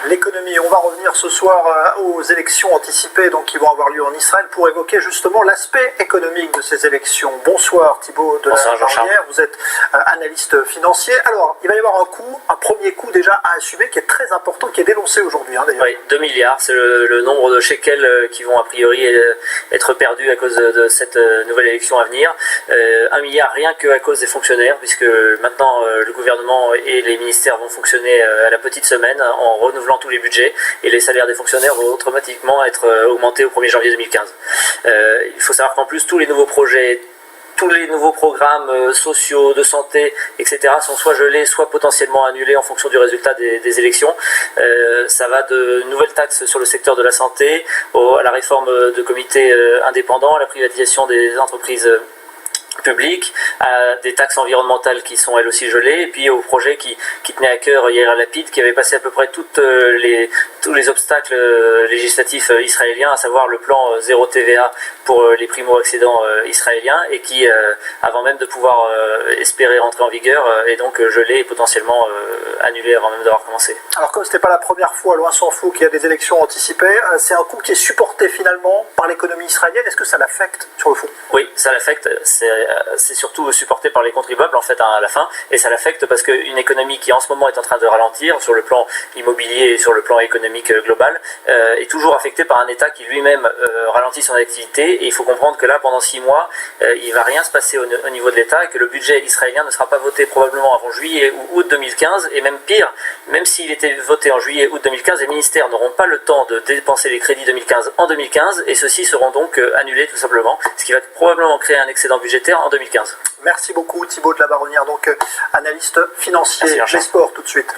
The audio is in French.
l'économie. On va revenir ce soir aux élections anticipées donc, qui vont avoir lieu en Israël pour évoquer justement l'aspect économique de ces élections. Bonsoir Thibaut de la Barrière, vous êtes analyste financier. Alors, il va y avoir un premier coup déjà à assumer qui est très important, qui est dénoncé aujourd'hui. D'ailleurs. Oui, 2 milliards, c'est le nombre de shekels qui vont a priori être perdus à cause de cette nouvelle élection à venir. 1 milliard rien qu'à cause des fonctionnaires, puisque maintenant le gouvernement et les ministères vont fonctionner à la petite semaine en renouvelant tous les budgets et les salaires des fonctionnaires vont automatiquement être augmentés au 1er janvier 2015. Il faut savoir qu'en plus tous les nouveaux projets, tous les nouveaux programmes sociaux, de santé, etc. sont soit gelés, soit potentiellement annulés en fonction du résultat des élections. Ça va de nouvelles taxes sur le secteur de la santé, à la réforme de comités indépendants, à la privatisation des entreprises publiques, à des taxes environnementales qui sont elles aussi gelées, et puis au projet qui tenait à cœur Yair Lapid, qui avait passé à peu près tous les obstacles législatifs israéliens, à savoir le plan zéro TVA pour les primo-accédants israéliens, et qui, avant même de pouvoir espérer rentrer en vigueur, est donc gelé et potentiellement annulé avant même d'avoir commencé. Alors comme ce n'était pas la première fois, loin s'en faut, qu'il y a des élections anticipées, c'est un coup qui est supporté finalement par l'économie israélienne. Est-ce que ça l'affecte sur le fond? Oui, ça l'affecte. C'est surtout supporté par les contribuables en fait à la fin, et ça l'affecte parce qu'une économie qui en ce moment est en train de ralentir sur le plan immobilier et sur le plan économique global est toujours affectée par un État qui lui-même ralentit son activité, et il faut comprendre que là pendant 6 mois il ne va rien se passer au niveau de l'État, et que le budget israélien ne sera pas voté probablement avant juillet ou août 2015, et même pire, même s'il était voté en juillet août 2015, les ministères n'auront pas le temps de dépenser les crédits 2015 en 2015, et ceux-ci seront donc annulés tout simplement, ce qui va probablement créer un excédent budgétaire en 2015. Merci beaucoup Thibaut de la Baronnière, donc analyste financier. Merci, des sports tout de suite.